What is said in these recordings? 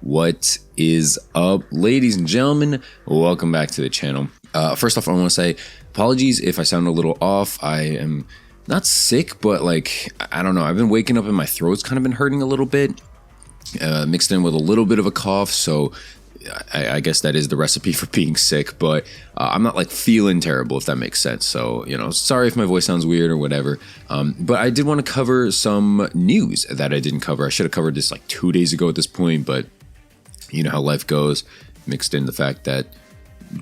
What is up, ladies and gentlemen? Welcome back to the channel. First off, I want to say apologies if I sound a little off. I am not sick, but like, I don't know. I've been waking up and my throat's kind of been hurting a little bit, mixed in with a little bit of a cough. So I guess that is the recipe for being sick, but I'm not like feeling terrible, if that makes sense. So, you know, sorry if my voice sounds weird or whatever. But I did want to cover some news that I didn't cover. I should have covered this like 2 days ago at this point, but you know how life goes, mixed in the fact that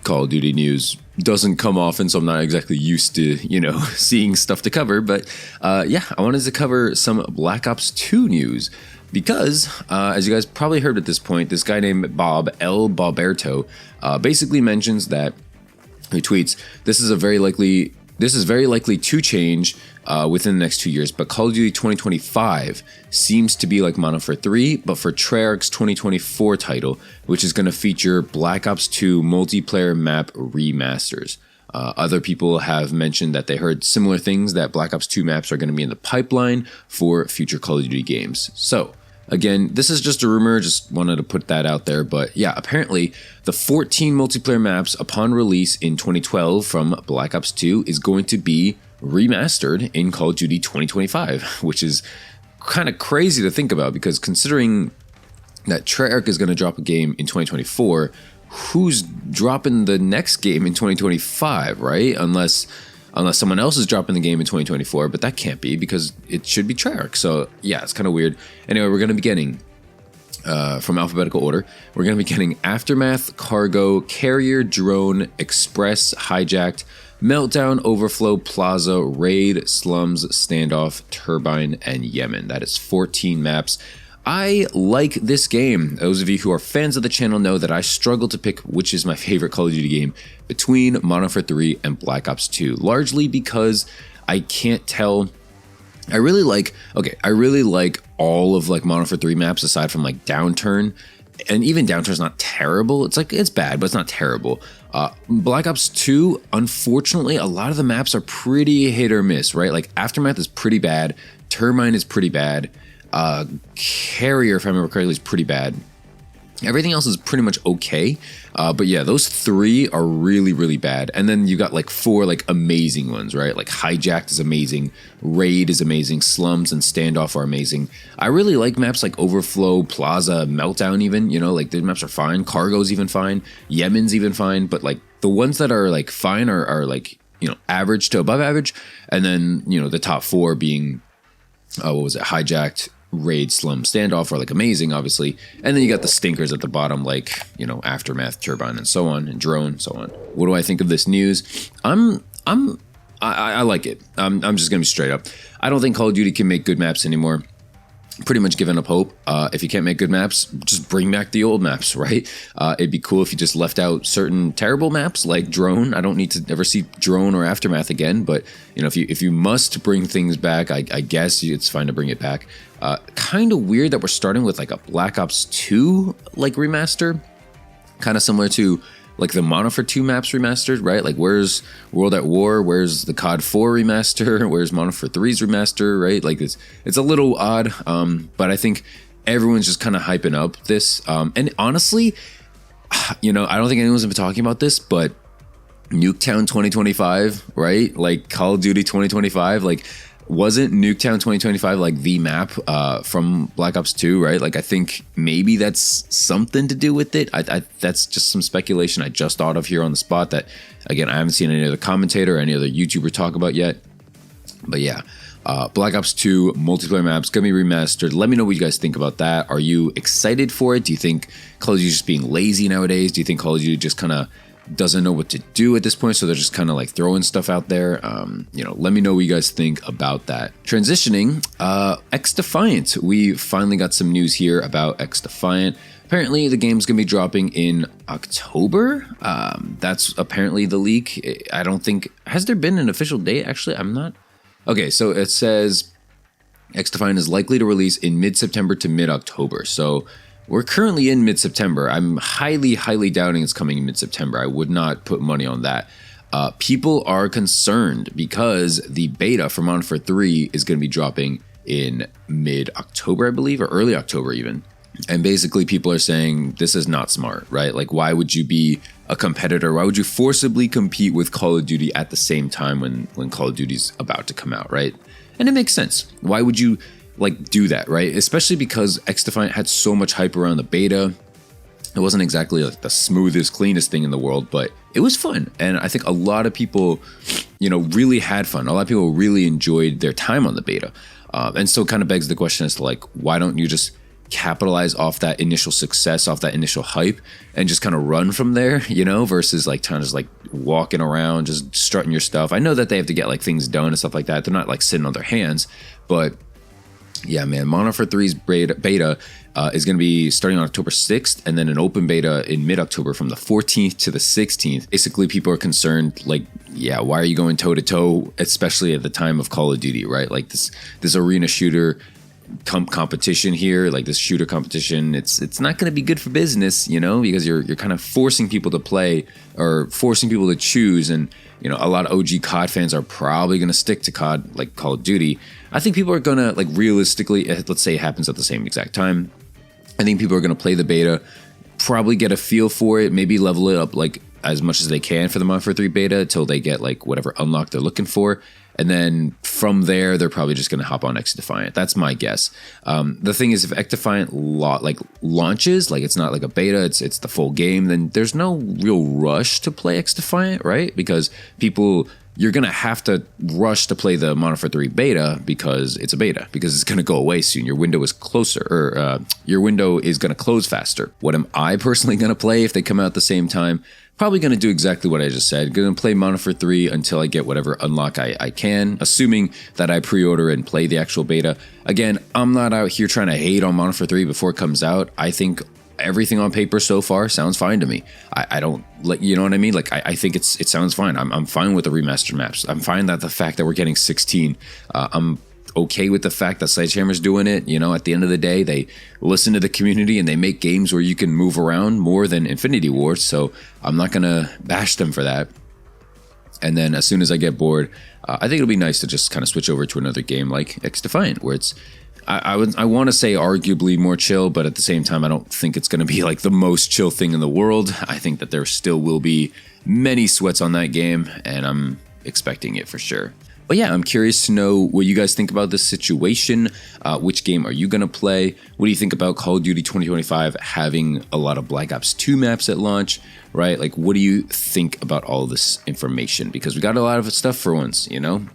Call of Duty news doesn't come often, so I'm not exactly used to, you know, seeing stuff to cover. But yeah, I wanted to cover some Black Ops 2 news because, as you guys probably heard at this point, this guy named Bob L. Boberto basically mentions that, he tweets, this is very likely to change within the next 2 years, but Call of Duty 2025 seems to be like Modern Warfare 3, but for Treyarch's 2024 title, which is going to feature Black Ops 2 multiplayer map remasters. Other people have mentioned that they heard similar things, that Black Ops 2 maps are going to be in the pipeline for future Call of Duty games. So, again, this is just a rumor, just wanted to put that out there, but yeah, apparently the 14 multiplayer maps upon release in 2012 from Black Ops 2 is going to be remastered in Call of Duty 2025, which is kind of crazy to think about because considering that Treyarch is going to drop a game in 2024, who's dropping the next game in 2025, right? Unless someone else is dropping the game in 2024, but that can't be because it should be Treyarch. So yeah, it's kind of weird. Anyway, we're going to be getting, from alphabetical order, we're going to be getting Aftermath, Cargo, Carrier, Drone, Express, Hijacked, Meltdown, Overflow, Plaza, Raid, Slums, Standoff, Turbine, and Yemen. That is 14 maps. I like this game. Those of you who are fans of the channel know that I struggle to pick which is my favorite Call of Duty game between Modern Warfare 3 and Black Ops 2, largely because I can't tell. I really like all of like Modern Warfare 3 maps aside from like Downturn, and even Downturn's not terrible. It's like, it's bad, but it's not terrible. Black Ops 2, unfortunately, a lot of the maps are pretty hit or miss, right? Like Aftermath is pretty bad, Turbine is pretty bad, Carrier, if I remember correctly, is pretty bad. Everything else is pretty much okay, but yeah, those three are really, really bad. And then you got like four like amazing ones, right? Like Hijacked is amazing, Raid is amazing, Slums and Standoff are amazing. I really like maps like Overflow, Plaza, Meltdown even, you know, like the maps are fine. Cargo's even fine, Yemen's even fine, but like the ones that are like fine are like, you know, average to above average. And then, you know, the top four being, what was it, Hijacked, Raid, Slum, Standoff are like amazing, obviously, and then you got the stinkers at the bottom, like, you know, Aftermath, Turbine, and so on, and Drone, so on. What do I think of this news? I like it. I'm just gonna be straight up. I don't think Call of Duty can make good maps anymore. Pretty much given up hope. If you can't make good maps, just bring back the old maps, right? It'd be cool if you just left out certain terrible maps like Drone. I don't need to ever see Drone or Aftermath again, but you know, if you must bring things back, I guess it's fine to bring it back. Kind of weird that we're starting with like a Black Ops 2 like remaster, kind of similar to like the Modern Warfare 2 maps remastered, right? Like where's World at War? Where's the COD 4 remaster? Where's Modern Warfare 3's remaster, right? Like it's a little odd, but I think everyone's just kind of hyping up this. And honestly, you know, I don't think anyone's been talking about this, but Nuketown 2025, right? Like Call of Duty 2025, like wasn't Nuketown 2025 like the map from Black Ops 2, right? Like I think maybe that's something to do with it. That's just some speculation I just thought of here on the spot that, again, I haven't seen any other commentator or any other YouTuber talk about yet. But yeah, Black Ops 2 multiplayer maps gonna be remastered. Let me know what you guys think about that. Are you excited for it? Do you think Call of Duty is just being lazy nowadays? Do you think Call of Duty just kind of doesn't know what to do at this point, so they're just kind of like throwing stuff out there? You know, let me know what you guys think about that. Transitioning, Defiant. We finally got some news here about Defiant. Apparently the game's gonna be dropping in October. That's apparently the leak. I don't think, has there been an official date? Actually, I'm not. Okay, so it says Defiant is likely to release in mid-September to mid-October. So we're currently in mid-September. I'm highly, highly doubting it's coming in mid-September. I would not put money on that. People are concerned because the beta for Modern Warfare 3 is going to be dropping in mid-October, I believe, or early October even. And basically people are saying this is not smart, right? Like, why would you be a competitor? Why would you forcibly compete with Call of Duty at the same time when Call of Duty's about to come out, right? And it makes sense. Why would you like do that, right? Especially because Defiant had so much hype around the beta. It wasn't exactly like the smoothest, cleanest thing in the world, but it was fun. And I think a lot of people, you know, really had fun. A lot of people really enjoyed their time on the beta. And so it kind of begs the question as to like, why don't you just capitalize off that initial success, off that initial hype, and just kind of run from there, you know, versus like kind of just like walking around, just strutting your stuff. I know that they have to get like things done and stuff like that. They're not like sitting on their hands, but yeah, man, Modern Warfare 3's beta is going to be starting on October 6th, and then an open beta in mid-October from the 14th to the 16th. Basically, people are concerned, like, yeah, why are you going toe-to-toe, especially at the time of Call of Duty, right? Like this arena shooter competition here, like this shooter competition, it's not going to be good for business, you know, because you're kind of forcing people to play or forcing people to choose. And you know, a lot of OG COD fans are probably going to stick to COD, like Call of Duty. I think people are going to, like, realistically, let's say it happens at the same exact time, I think people are going to play the beta, probably get a feel for it, maybe level it up like as much as they can for the Modern Warfare 3 beta until they get like whatever unlock they're looking for. And then from there, they're probably just going to hop on Defiant. That's my guess. The thing is, if Defiant launches, like it's not like a beta, it's the full game, then there's no real rush to play Defiant, right? Because you're going to have to rush to play the Modern Warfare 3 beta because it's a beta, because it's going to go away soon. Your window is closer, or your window is going to close faster. What am I personally going to play if they come out at the same time? Probably going to do exactly what I just said. Going to play Modern Warfare 3 until I get whatever unlock I can, assuming that I pre-order and play the actual beta. Again, I'm not out here trying to hate on Modern Warfare 3 before it comes out. I think everything on paper so far sounds fine to me. I don't, like, you know what I mean? Like, I think it sounds fine. I'm fine with the remastered maps. I'm fine that the fact that we're getting 16. I'm okay with the fact that Sledgehammer's doing it. You know, at the end of the day, they listen to the community and they make games where you can move around more than Infinity Ward. So I'm not going to bash them for that. And then as soon as I get bored, I think it'll be nice to just kind of switch over to another game like Defiant, where it's, I want to say arguably more chill, but at the same time, I don't think it's going to be like the most chill thing in the world. I think that there still will be many sweats on that game, and I'm expecting it for sure. But yeah, I'm curious to know what you guys think about this situation. Which game are you going to play? What do you think about Call of Duty 2025 having a lot of Black Ops 2 maps at launch, right? Like, what do you think about all this information? Because we got a lot of stuff for once, you know?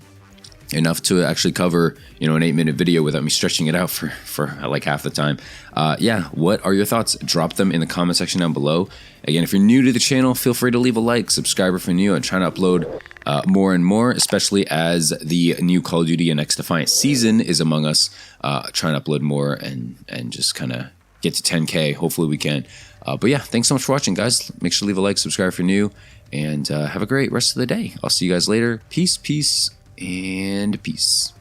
Enough to actually cover, you know, an 8-minute video without me stretching it out for like half the time. Yeah, what are your thoughts? Drop them in the comment section down below. Again, if you're new to the channel, feel free to leave a like, subscribe if you're new. I'm trying to upload more and more, especially as the new Call of Duty and Defiant season is among us. Trying to upload more and just kind of get to 10K. Hopefully we can. But yeah, thanks so much for watching, guys. Make sure to leave a like, subscribe if you're new, and have a great rest of the day. I'll see you guys later. Peace, and peace.